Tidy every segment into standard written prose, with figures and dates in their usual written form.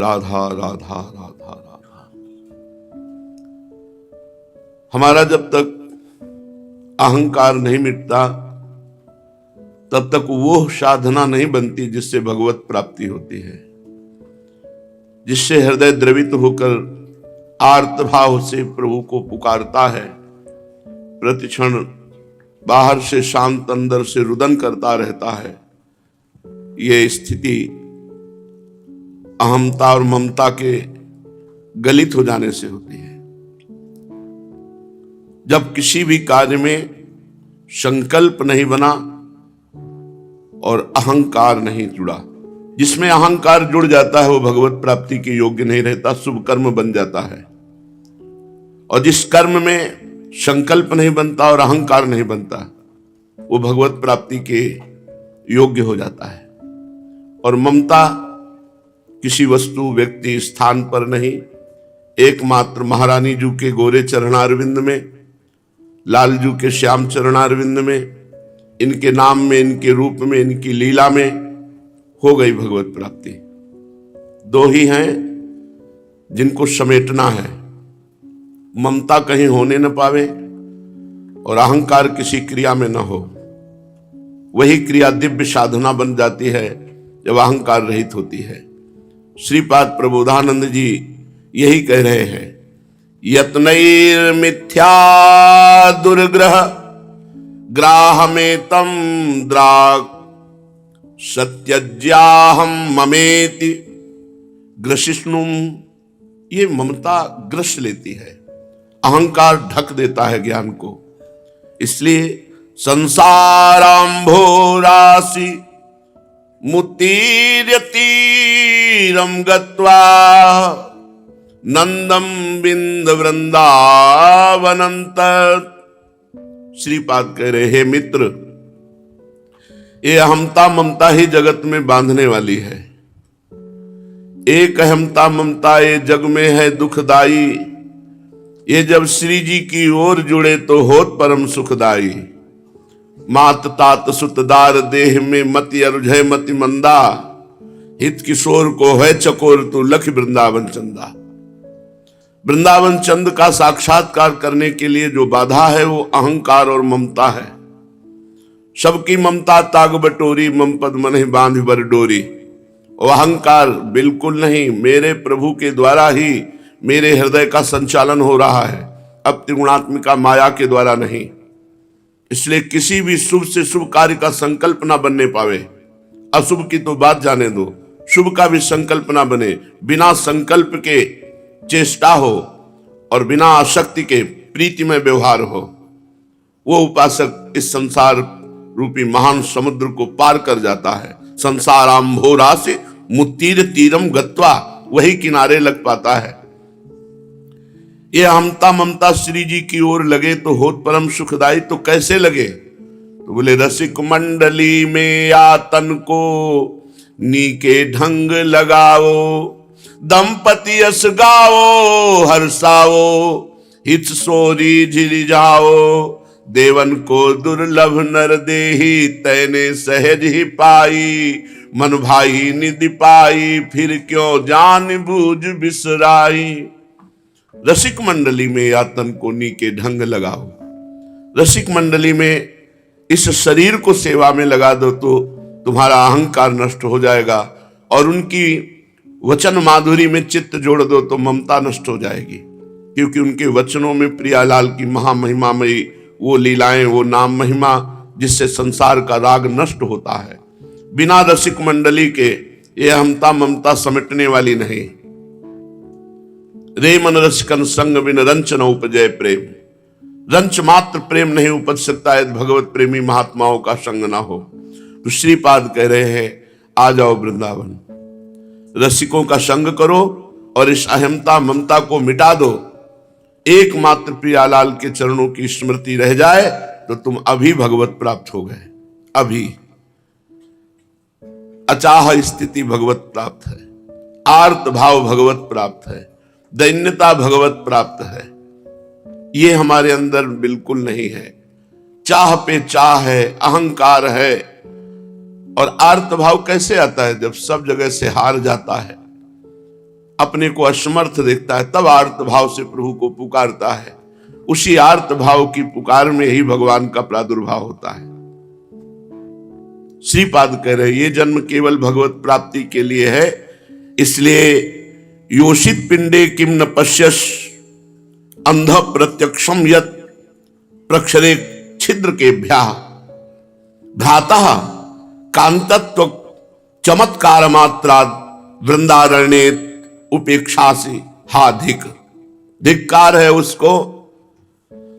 राधा राधा राधा राधा। हमारा जब तक अहंकार नहीं मिटता तब तक वो साधना नहीं बनती जिससे भगवत प्राप्ति होती है, जिससे हृदय द्रवित होकर आर्त भाव से प्रभु को पुकारता है, प्रतिक्षण बाहर से शांत अंदर से रुदन करता रहता है। ये स्थिति अहमता और ममता के गलित हो जाने से होती है। जब किसी भी कार्य में संकल्प नहीं बना और अहंकार नहीं जुड़ा, जिसमें अहंकार जुड़ जाता है वो भगवत प्राप्ति के योग्य नहीं रहता, शुभ कर्म बन जाता है। और जिस कर्म में संकल्प नहीं बनता और अहंकार नहीं बनता वो भगवत प्राप्ति के योग्य हो जाता है। और ममता किसी वस्तु, व्यक्ति, स्थान पर नहीं, एकमात्र महारानी जी के गोरे चरणारविंद में, लाल जी के श्याम चरणारविंद में, इनके नाम में, इनके रूप में, इनकी लीला में हो गई भगवत प्राप्ति। दो ही हैं जिनको समेटना है, ममता कहीं होने न पावे और अहंकार किसी क्रिया में न हो। वही क्रिया दिव्य साधना बन जाती है जब अहंकार रहित होती है। श्रीपाद प्रबोधानंद जी यही कह रहे हैं, यत्नैर मिथ्या दुर्ग्रह ग्राहमेतम द्राग सत्यज्याहम ममेति ग्रसिष्णुम। ये ममता ग्रस लेती है, अहंकार ढक देता है ज्ञान को। इसलिए संसारांभो राशि मुतीर्य तीरम गत्वा नंदम बिंद वृंदावनंत। श्रीपाद कह रहे, हे मित्र, ये अहमता ममता ही जगत में बांधने वाली है। एक अहमता ममता ये जग में है दुखदाई, ये जब श्री जी की ओर जुड़े तो होत परम सुखदाई। मात तात सुतदार देह में मति अरुझय मति मंदा, हित किशोर को है चकोर तू लख वृंदावन चंदा। वृंदावन चंद का साक्षात्कार करने के लिए जो बाधा है वो अहंकार और ममता है। सबकी ममता ताग बटोरी, मम पद मन बांध बर डोरी। और अहंकार बिल्कुल नहीं, मेरे प्रभु के द्वारा ही मेरे हृदय का संचालन हो रहा है, अब त्रिगुणात्मिका माया के द्वारा नहीं। इसलिए किसी भी शुभ से शुभ कार्य का संकल्प ना बनने पावे। अशुभ की तो बात जाने दो, शुभ का भी संकल्प ना बने। बिना संकल्प के चेष्टा हो और बिना आसक्ति के प्रीति में व्यवहार हो, वो उपासक इस संसार रूपी महान समुद्र को पार कर जाता है। संसारांभो राशि मुत्तीर तीरम गत्वा, वही किनारे लग पाता है। ये अहमता ममता श्री जी की ओर लगे तो होत परम सुखदाई। तो कैसे लगे? तो बोले, रसिक मंडली में यातन को नीके ढंग लगाओ, दंपति यस गाओ हर्षाओ, हित सोरी झिर जाओ। देवन को दुर्लभ नर देही, तैने सहज ही पाई। मन भाई निधि पाई, फिर क्यों जान बूझ बिसराई। रसिक मंडली में यातन को नीके ढंग लगाओ। रसिक मंडली में इस शरीर को सेवा में लगा दो तो तुम्हारा अहंकार नष्ट हो जाएगा, और उनकी वचन माधुरी में चित्त जोड़ दो तो ममता नष्ट हो जाएगी। क्योंकि उनके वचनों में प्रियालाल की महामहिमामयी वो लीलाएं, वो नाम महिमा, जिससे संसार का राग नष्ट होता है। बिना रसिक मंडली के ये अहमता ममता समेटने वाली नहीं। रे मन रसिकन संग बिन रंच न उपजय प्रेम। रंच मात्र प्रेम नहीं उपज सकता है भगवत प्रेमी महात्माओं का संग ना हो। तो श्रीपाद कह रहे हैं, आ जाओ वृंदावन, रसिकों का संग करो और इस अहमता ममता को मिटा दो। एकमात्र प्रियालाल के चरणों की स्मृति रह जाए तो तुम अभी भगवत प्राप्त हो गए। अभी अचाह स्थिति भगवत प्राप्त है, आर्त भाव भगवत प्राप्त है, दैन्यता भगवत प्राप्त है। ये हमारे अंदर बिल्कुल नहीं है। चाह पे चाह है, अहंकार है। और आर्त भाव कैसे आता है? जब सब जगह से हार जाता है, अपने को असमर्थ देखता है, तब आर्त भाव से प्रभु को पुकारता है। उसी आर्त भाव की पुकार में ही भगवान का प्रादुर्भाव होता है। श्रीपाद कह रहे ये जन्म केवल भगवत प्राप्ति के लिए है, इसलिए योषित पिंडे किम न पश्यस अंध प्रत्यक्षम यत् प्रक्षरे छिद्र के भ्या भ्रातः कांतत्व चमत्कार मात्रा वृंदारण्य उपेक्षा से हाधिक। धिक्कार है उसको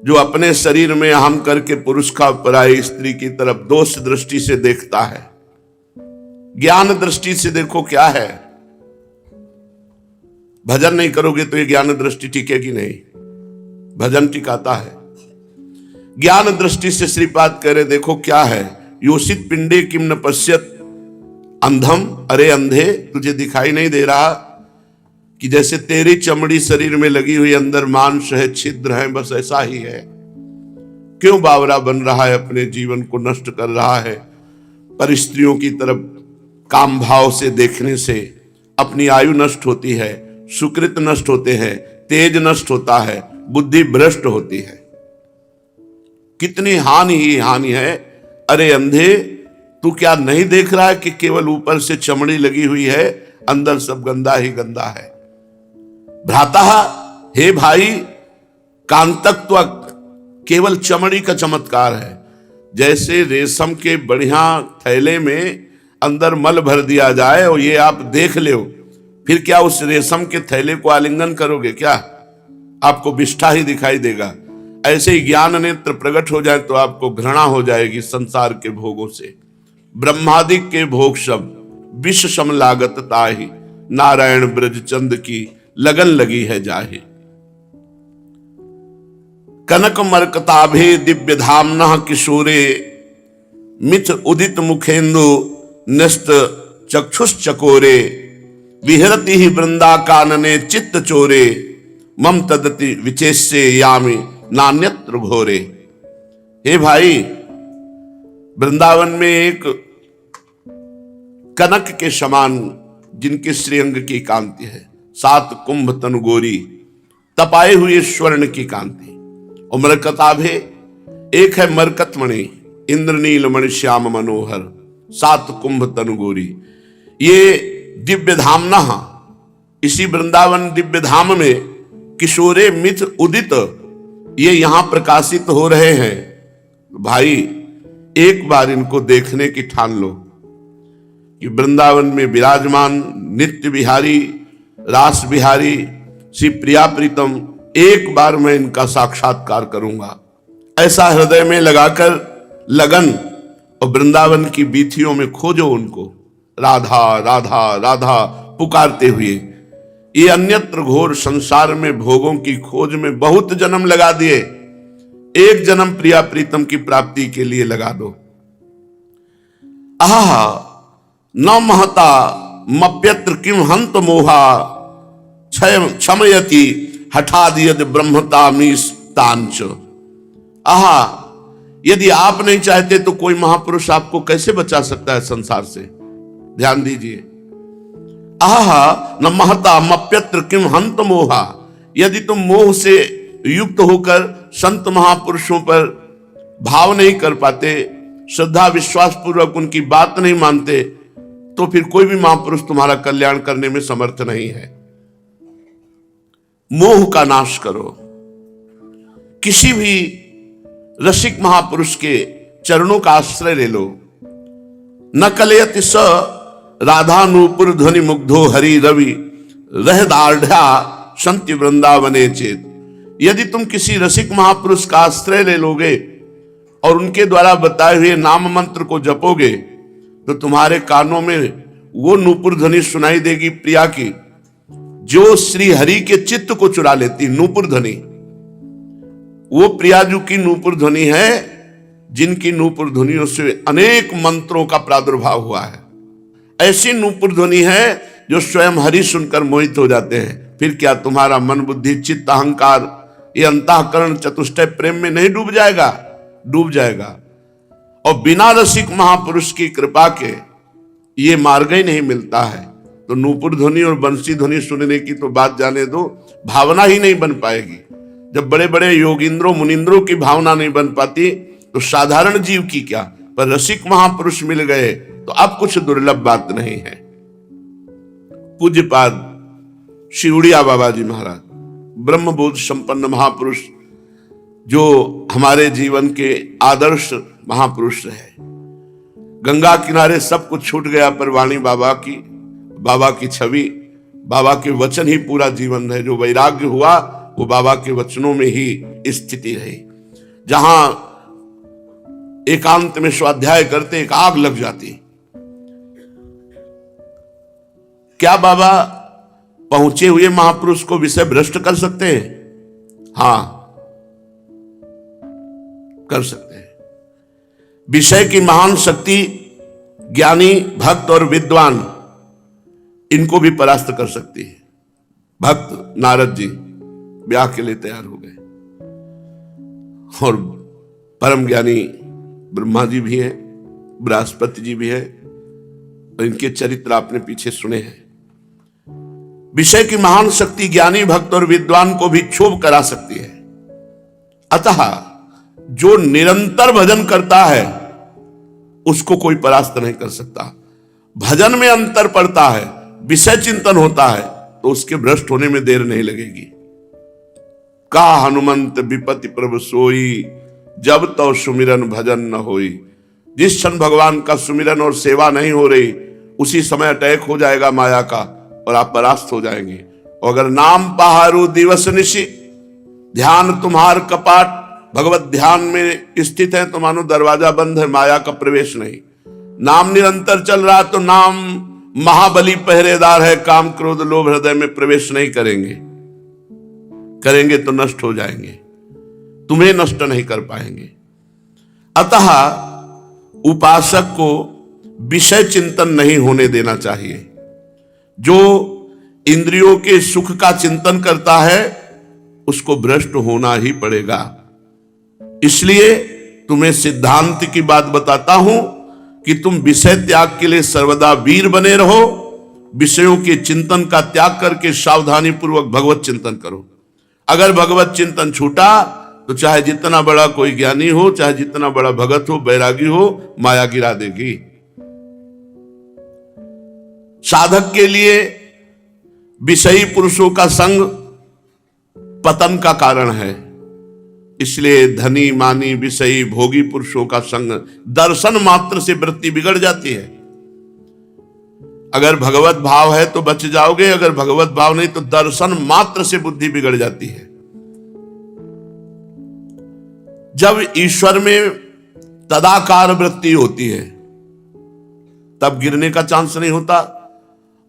जो अपने शरीर में अहम करके पुरुष का पराई स्त्री की तरफ दोष दृष्टि से देखता है। ज्ञान दृष्टि से देखो क्या है। भजन नहीं करोगे तो ये ज्ञान दृष्टि टिकेगी नहीं, भजन टिकाता है। ज्ञान दृष्टि से श्रीपाद कह रहे देखो क्या है। योषित पिंडे किम न पश्यत अंधम, अरे अंधे तुझे दिखाई नहीं दे रहा कि जैसे तेरी चमड़ी शरीर में लगी हुई अंदर मांस है, छिद्र है, बस ऐसा ही है। क्यों बावरा बन रहा है, अपने जीवन को नष्ट कर रहा है। पर स्त्रियों की तरफ काम भाव से देखने से अपनी आयु नष्ट होती है, सुकृत नष्ट होते हैं, तेज नष्ट होता है, बुद्धि भ्रष्ट होती है। कितनी हानि ही हानि है। अरे अंधे तू क्या नहीं देख रहा है कि केवल ऊपर से चमड़ी लगी हुई है, अंदर सब गंदा ही गंदा है। भ्राता, हे भाई, कांतत्व केवल चमड़ी का चमत्कार है। जैसे रेशम के बढ़िया थैले में अंदर मल भर दिया जाए और ये आप देख लो, फिर क्या उस रेशम के थैले को आलिंगन करोगे क्या? आपको विष्ठा ही दिखाई देगा। ऐसे ही ज्ञान नेत्र प्रकट हो जाए तो आपको घृणा हो जाएगी संसार के भोगों से। ब्रह्मादिक के भोग सब विष सम लागत ताहि, नारायण ब्रज चंद की लगन लगी है जाहि। कनक मरकताभे दिव्य धामना किशोरे, मिथ उदित मुखेन्दु नस्त चक्षुष चकोरे, विहरति ही वृंदा कानने चित्त चोरे, मम तदति विचेष्ये यामि नान्यत्र घोरे। हे भाई, वृंदावन में एक कनक के समान जिनके श्रीअंग की कांति है, 7 कुंभ तनु गोरी, तपाए हुए स्वर्ण की कांति। और मरकताभे, एक है मरकतमणि, इंद्रनील मणि श्याम मनोहर, 7 कुंभ तनु गोरी। ये दिव्य धामना, इसी वृंदावन दिव्य धाम में किशोरे मिथ उदित, ये यहां प्रकाशित हो रहे हैं। भाई एक बार इनको देखने की ठान लो कि वृंदावन में विराजमान नित्य बिहारी, रास बिहारी, श्री प्रिया प्रीतम, एक बार मैं इनका साक्षात्कार करूंगा। ऐसा हृदय में लगाकर लगन और वृंदावन की बीथियों में खोजो उनको, राधा राधा राधा पुकारते हुए। ये अन्यत्र घोर संसार में भोगों की खोज में बहुत जन्म लगा दिए, एक जन्म प्रिया प्रीतम की प्राप्ति के लिए लगा दो। आहा न महता मप्यत्र किम हंत मोहा, क्षमयति हठादियद ब्रह्मता मीस्तांच। आहा, यदि आप नहीं चाहते तो कोई महापुरुष आपको कैसे बचा सकता है संसार से? ध्यान दीजिए। आहा न महता मप्यत्र किम हंत मोहा, यदि तुम मोह से युक्त होकर संत महापुरुषों पर भाव नहीं कर पाते, श्रद्धा विश्वास पूर्वक उनकी बात नहीं मानते, तो फिर कोई भी महापुरुष तुम्हारा कल्याण करने में समर्थ नहीं है। मोह का नाश करो। किसी भी रसिक महापुरुष के चरणों का आश्रय ले लो। न कलयति स राधा नूपुर ध्वनि मुग्धो हरि रवि रह दाढ़ा संति वृंदावने चेत। यदि तुम किसी रसिक महापुरुष का आश्रय ले लोगे और उनके द्वारा बताए हुए नाम मंत्र को जपोगे तो तुम्हारे कानों में वो नूपुर ध्वनि सुनाई देगी प्रिया की, जो श्री हरि के चित्त को चुरा लेती। नूपुर ध्वनि वो प्रियाजू की नूपुर ध्वनि है, जिनकी नूपुर ध्वनियों से अनेक मंत्रों का प्रादुर्भाव हुआ है। ऐसी नूपुर ध्वनि है जो स्वयं हरि सुनकर मोहित हो जाते हैं। फिर क्या तुम्हारा मन बुद्धि चित्त अहंकार ये अंतःकरण चतुष्टय प्रेम में नहीं डूब जाएगा? डूब जाएगा। और बिना रसिक महापुरुष की कृपा के ये मार्ग ही नहीं मिलता है। तो तो नूपुर ध्वनि और बंसी ध्वनि सुनने की तो बात जाने दो, भावना ही नहीं बन पाएगी। जब बड़े बड़े योगिंद्रों मुनिंद्रों की भावना नहीं बन पाती तो साधारण जीव की क्या, पर रसिक महापुरुष मिल गए तो अब कुछ दुर्लभ बात नहीं है। पूज्यपाद शिवड़िया बाबा जी महाराज ब्रह्मबोध संपन्न महापुरुष, जो हमारे जीवन के आदर्श महापुरुष रहे। गंगा किनारे सब कुछ छूट गया पर वाणी बाबा की छवि, बाबा के वचन ही पूरा जीवन है। जो वैराग्य हुआ वो बाबा के वचनों में ही स्थिति रही। जहां एकांत में स्वाध्याय करते एक आग लग जाती। क्या बाबा पहुंचे हुए महापुरुष को विषय भ्रष्ट कर सकते हैं? हां, कर सकते हैं। विषय की महान शक्ति ज्ञानी, भक्त और विद्वान, इनको भी परास्त कर सकती है। भक्त नारद जी ब्याह के लिए तैयार हो गए और परम ज्ञानी ब्रह्मा जी भी हैं, बृहस्पति जी भी हैं, और इनके चरित्र आपने पीछे सुने हैं। विषय की महान शक्ति ज्ञानी, भक्त और विद्वान को भी क्षोभ करा सकती है। अतः जो निरंतर भजन करता है उसको कोई परास्त नहीं कर सकता। भजन में अंतर पड़ता है, विषय चिंतन होता है तो उसके भ्रष्ट होने में देर नहीं लगेगी। का हनुमंत विपति प्रभु सोई, जब तो सुमिरन भजन न होई। जिस क्षण भगवान का सुमिरन और सेवा नहीं हो रही उसी समय अटैक हो जाएगा माया का और आप परास्त हो जाएंगे। और अगर नाम पहारू दिवस निशि, ध्यान तुम्हार कपाट, भगवत ध्यान में स्थित है तो मानो दरवाजा बंद है, माया का प्रवेश नहीं। नाम निरंतर चल रहा तो नाम महाबली पहरेदार है, काम क्रोध लोभ हृदय में प्रवेश नहीं करेंगे, करेंगे तो नष्ट हो जाएंगे, तुम्हें नष्ट नहीं कर पाएंगे। अतः उपासक को विषय चिंतन नहीं होने देना चाहिए। जो इंद्रियों के सुख का चिंतन करता है उसको भ्रष्ट होना ही पड़ेगा। इसलिए तुम्हें सिद्धांत की बात बताता हूं कि तुम विषय त्याग के लिए सर्वदा वीर बने रहो। विषयों के चिंतन का त्याग करके सावधानी पूर्वक भगवत चिंतन करो। अगर भगवत चिंतन छूटा तो चाहे जितना बड़ा कोई ज्ञानी हो, चाहे जितना बड़ा भगत हो, बैरागी हो, माया गिरा देगी। साधक के लिए विषयी पुरुषों का संग पतन का कारण है। इसलिए धनी मानी विषयी भोगी पुरुषों का संग दर्शन मात्र से वृत्ति बिगड़ जाती है। अगर भगवत भाव है तो बच जाओगे, अगर भगवत भाव नहीं तो दर्शन मात्र से बुद्धि बिगड़ जाती है। जब ईश्वर में तदाकार वृत्ति होती है तब गिरने का चांस नहीं होता,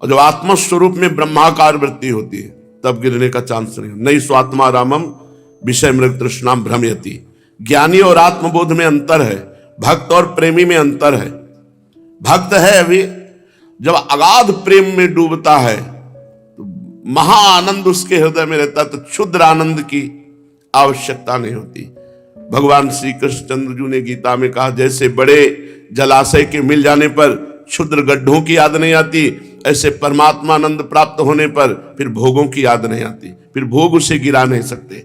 और जब आत्म स्वरूप में ब्रह्माकार वृत्ति होती है तब गिरने का चांस नहीं। नहीं स्वात्मा रामम विषय मृग तृष्णाम भ्रमयति। ज्ञानी और आत्मबोध में अंतर है, भक्त और प्रेमी में अंतर है। भक्त है अभी, जब अगाध प्रेम में डूबता है तो महा आनंद उसके हृदय में रहता है, तो क्षुद्र आनंद की आवश्यकता नहीं होती। भगवान श्री कृष्णचंद्र जी ने गीता में कहा, जैसे बड़े जलाशय के मिल जाने पर क्षुद्र गड्ढों की याद नहीं आती, ऐसे परमात्मा आनंद प्राप्त होने पर फिर भोगों की याद नहीं आती, फिर भोग उसे गिरा नहीं सकते।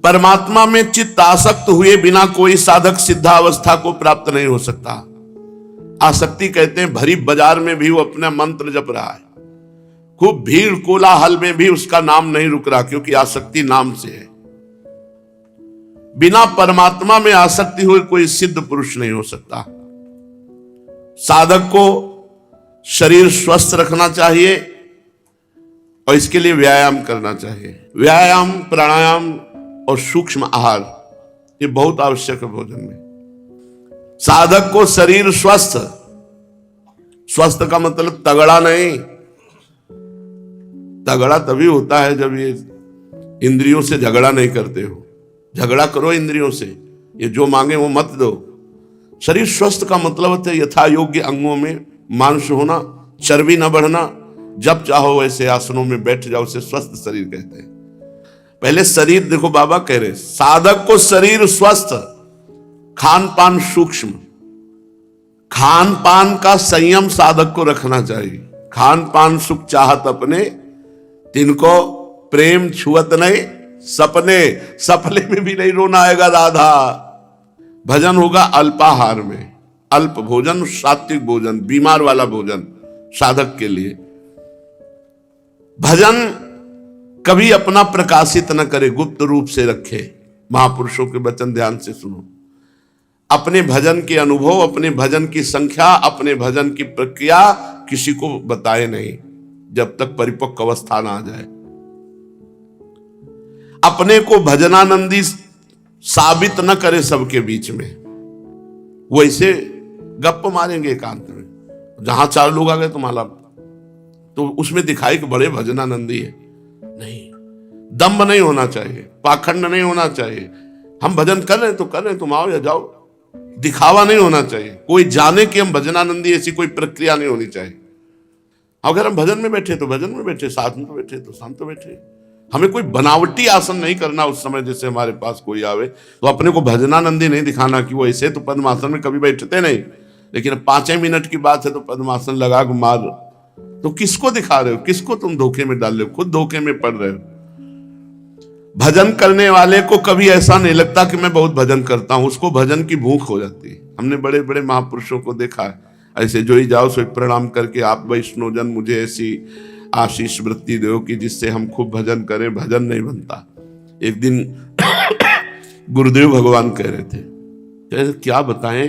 परमात्मा में चित्त आसक्त हुए बिना कोई साधक सिद्धावस्था को प्राप्त नहीं हो सकता। आसक्ति कहते हैं भरी बाजार में भी वो अपना मंत्र जप रहा है, खूब भीड़ कोलाहल में भी उसका नाम नहीं रुक रहा, क्योंकि आसक्ति नाम से है। बिना परमात्मा में आसक्ति हुए कोई सिद्ध पुरुष नहीं हो सकता। साधक को शरीर स्वस्थ रखना चाहिए और इसके लिए व्यायाम करना चाहिए। व्यायाम, प्राणायाम और सूक्ष्म आहार ये बहुत आवश्यक है भोजन में। साधक को शरीर स्वस्थ, स्वस्थ का मतलब तगड़ा नहीं। तगड़ा तभी होता है जब ये इंद्रियों से झगड़ा नहीं करते हो। झगड़ा करो इंद्रियों से, ये जो मांगे वो मत दो। शरीर स्वस्थ का मतलब होता है यथा योग्य अंगों में मांस होना, चर्बी न बढ़ना, जब चाहो वैसे आसनों में बैठ जाओ, उसे स्वस्थ शरीर कहते हैं। पहले शरीर देखो, बाबा कह रहे साधक को शरीर स्वस्थ, खान पान सूक्ष्म, खान पान का संयम साधक को रखना चाहिए। खान पान सुख चाहत अपने, तिनको प्रेम छुअत नहीं सपने। सपने में भी नहीं रोना आएगा राधा। भजन होगा अल्पाहार में, अल्प भोजन, सात्विक भोजन, बीमार वाला भोजन साधक के लिए। भजन कभी अपना प्रकाशित न करे, गुप्त रूप से रखे। महापुरुषों के वचन ध्यान से सुनो। अपने भजन के अनुभव, अपने भजन की संख्या, अपने भजन की प्रक्रिया किसी को बताए नहीं जब तक परिपक्व अवस्था ना आ जाए। अपने को भजनानंदी साबित न करे सबके बीच में। वो ऐसे गप मारेंगे एकांत में, जहां 4 लोग आ गए तुम्हारा तो उसमें दिखाई कि बड़े भजनानंदी है। नहीं, दम्भ नहीं होना चाहिए, पाखंड नहीं होना चाहिए। हम भजन कर रहे हैं तो कर रहे हैं, तुम आओ या जाओ। दिखावा नहीं होना चाहिए, कोई जाने कि हम भजनानंदी, ऐसी कोई प्रक्रिया नहीं होनी चाहिए। अगर हम भजन में बैठे तो भजन में बैठे, साथ में तो बैठे तो साथ तो बैठे। हमें कोई बनावटी आसन नहीं करना उस समय। जैसे हमारे पास कोई आवे तो अपने को भजनानंदी नहीं दिखाना कि वो ऐसे तो पद्मासन में कभी बैठते नहीं, लेकिन 5 मिनट की बात है तो पद्मासन लगा के मार, तो किसको दिखा रहे हो? किसको तुम धोखे में डाल रहे हो? खुद धोखे में पड़ रहे हो। भजन करने वाले को कभी ऐसा नहीं लगता कि मैं बहुत भजन करता हूं, उसको भजन की भूख हो जाती है। हमने बड़े बड़े महापुरुषों को देखा है, ऐसे जो ही जाओ सो प्रणाम करके, आप वैष्णोजन मुझे ऐसी आशीष वृत्ति दो कि जिससे हम खूब भजन करें। भजन नहीं बनता। एक दिन गुरुदेव भगवान कह रहे थे, क्या बताएं,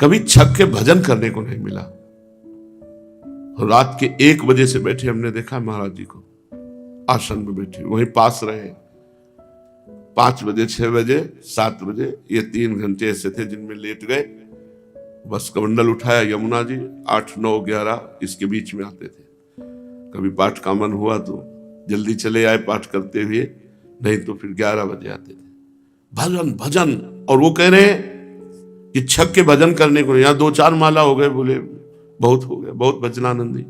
कभी छक के भजन करने को नहीं मिला। रात के 1 बजे से बैठे हमने देखा महाराज जी को आसन में बैठे, वहीं पास रहे। 5 बजे, 6 बजे, 7 बजे, ये 3 घंटे ऐसे थे जिनमें लेट गए। बस कमंडल उठाया, यमुना जी 8, 9, 11 इसके बीच में आते थे। कभी पाठ का मन हुआ तो जल्दी चले आए पाठ करते हुए, नहीं तो फिर 11 बजे आते थे। भजन भजन। और वो कह रहे हैं कि छक के भजन करने को, यहाँ 2-4 माला हो गए, बोले बहुत हो गया, बहुत भजनानंदी।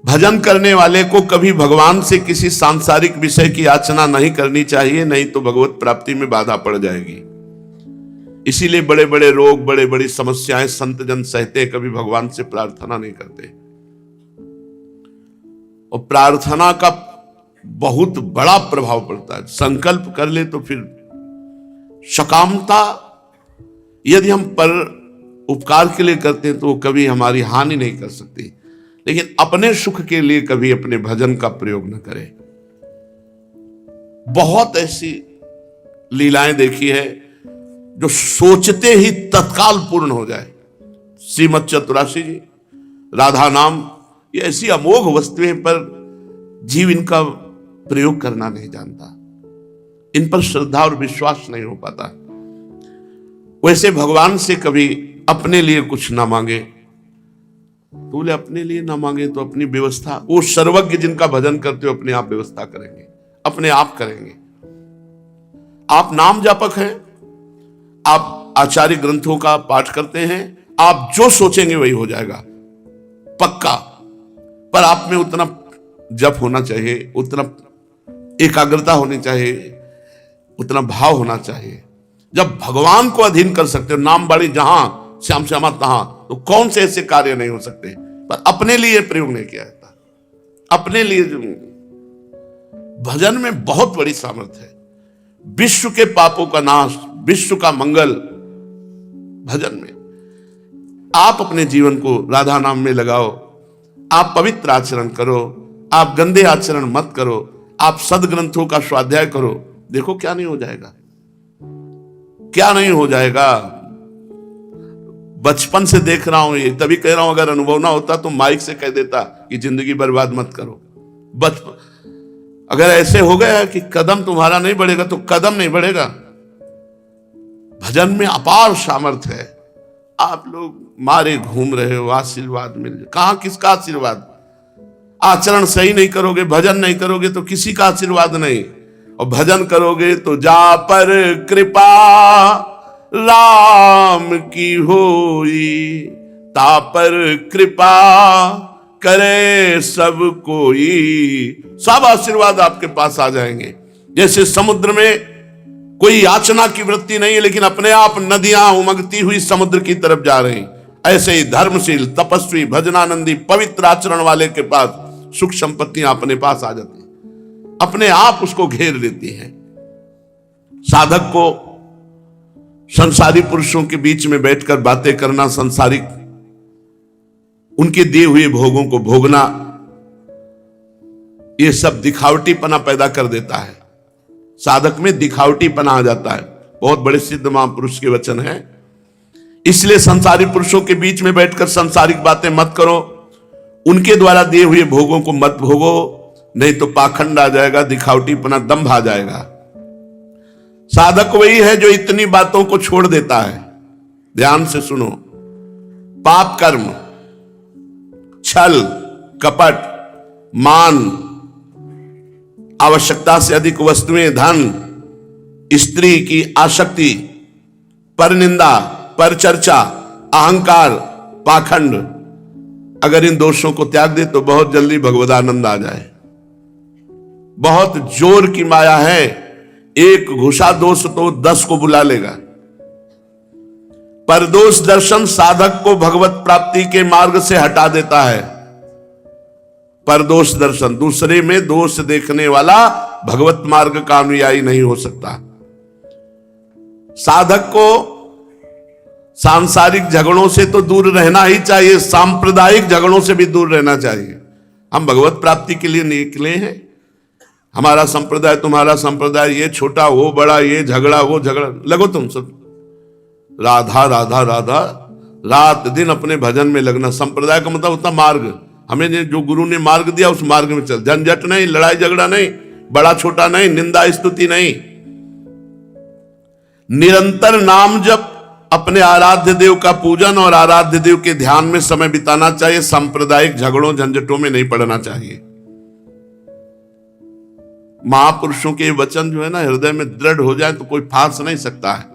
भजन करने वाले को कभी भगवान से किसी सांसारिक विषय की याचना नहीं करनी चाहिए, नहीं तो भगवत प्राप्ति में बाधा पड़ जाएगी। इसीलिए बड़े बड़े रोग, बड़े बड़ी समस्याएं संत जन सहते, कभी भगवान से प्रार्थना नहीं करते। और प्रार्थना का बहुत बड़ा प्रभाव पड़ता है। संकल्प कर ले तो फिर सकामता, यदि हम पर उपकार के लिए करते हैं तो वो कभी हमारी हानि नहीं कर सकती। लेकिन अपने सुख के लिए कभी अपने भजन का प्रयोग न करें। बहुत ऐसी लीलाएं देखी है जो सोचते ही तत्काल पूर्ण हो जाए। श्रीमद चतुराशी जी, राधा नाम, ये ऐसी अमोघ वस्तुएं पर जीव इनका प्रयोग करना नहीं जानता, इन पर श्रद्धा और विश्वास नहीं हो पाता। वैसे भगवान से कभी अपने लिए कुछ ना मांगे तो बोले अपने लिए ना मांगे तो अपनी व्यवस्था, वो सर्वज्ञ जिनका भजन करते हो अपने आप व्यवस्था करेंगे, अपने आप करेंगे। आप नाम जापक हैं, आप आचार्य ग्रंथों का पाठ करते हैं, आप जो सोचेंगे वही हो जाएगा पक्का। पर आप में उतना जप होना चाहिए, उतना एकाग्रता होनी चाहिए, उतना भाव होना चाहिए। जब भगवान को अधीन कर सकते हो, नाम बड़ी जहां श्याम श्यामा तहां, तो कौन से ऐसे कार्य नहीं हो सकते। पर अपने लिए प्रयोग नहीं किया जाता। अपने लिए भजन में बहुत बड़ी सामर्थ्य है। विश्व के पापों का नाश, विश्व का मंगल भजन में। आप अपने जीवन को राधा नाम में लगाओ, आप पवित्र आचरण करो, आप गंदे आचरण मत करो, आप सदग्रंथों का स्वाध्याय करो। देखो क्या नहीं हो जाएगा, क्या नहीं हो जाएगा। बचपन से देख रहा हूं ये, तभी कह रहा हूं अगर अनुभव ना होता तो माइक से कह देता कि जिंदगी बर्बाद मत करो। बचपन अगर ऐसे हो गया कि कदम तुम्हारा नहीं बढ़ेगा तो कदम नहीं बढ़ेगा। भजन में अपार सामर्थ्य है। आप लोग मारे घूम रहे हो, आशीर्वाद मिल जाए, कहां किसका आशीर्वाद। आचरण सही नहीं करोगे, भजन नहीं करोगे तो किसी का आशीर्वाद नहीं। और भजन करोगे तो जा पर कृपा राम की होई, ता पर कृपा करे सब कोई। सब आशीर्वाद आपके पास आ जाएंगे। जैसे समुद्र में कोई याचना की वृत्ति नहीं है, लेकिन अपने आप नदियां उमगती हुई समुद्र की तरफ जा रही। ऐसे ही धर्मशील, तपस्वी, भजनानंदी, पवित्र आचरण वाले के पास सुख संपत्तियां अपने पास आ जाती, अपने आप उसको घेर लेती हैं। साधक को संसारी पुरुषों के बीच में बैठकर बातें करना, संसारिक उनके दिए हुए भोगों को भोगना, यह सब दिखावटीपना पैदा कर देता है। साधक में दिखावटीपना आ जाता है। बहुत बड़े सिद्ध महापुरुष के वचन है। इसलिए संसारी पुरुषों के बीच में बैठकर संसारिक बातें मत करो, उनके द्वारा दिए हुए भोगों को मत भोगो, नहीं तो पाखंड आ जाएगा, दिखावटीपना, दंभ आ जाएगा। साधक वही है जो इतनी बातों को छोड़ देता है। ध्यान से सुनो। पाप कर्म, छल, कपट, मान, आवश्यकता से अधिक वस्तुएं, धन, स्त्री की आसक्ति, परनिंदा, परचर्चा, अहंकार, पाखंड, अगर इन दोषों को त्याग दे तो बहुत जल्दी भगवदानंद आ जाए। बहुत जोर की माया है, एक घुसा दोष तो 10 को बुला लेगा। परदोष दर्शन साधक को भगवत प्राप्ति के मार्ग से हटा देता है। परदोष दर्शन, दूसरे में दोष देखने वाला भगवत मार्ग का अनुयायी नहीं हो सकता। साधक को सांसारिक झगड़ों से तो दूर रहना ही चाहिए, सांप्रदायिक झगड़ों से भी दूर रहना चाहिए। हम भगवत प्राप्ति के लिए निकले हैं। हमारा संप्रदाय, तुम्हारा संप्रदाय, ये छोटा वो बड़ा, ये झगड़ा वो झगड़ा, लगो तुम सब राधा राधा राधा, रात दिन अपने भजन में लगना। संप्रदाय का मतलब होता मार्ग। हमें जो गुरु ने मार्ग दिया उस मार्ग में चल। झंझट नहीं, लड़ाई झगड़ा नहीं, बड़ा छोटा नहीं, निंदा स्तुति नहीं, निरंतर नाम जप, अपने आराध्य देव का पूजन और आराध्य देव के ध्यान में समय बिताना चाहिए। सांप्रदायिक झगड़ों झंझटों में नहीं पड़ना चाहिए। महापुरुषों के वचन जो है ना, हृदय में दृढ़ हो जाए तो कोई फास नहीं सकता है।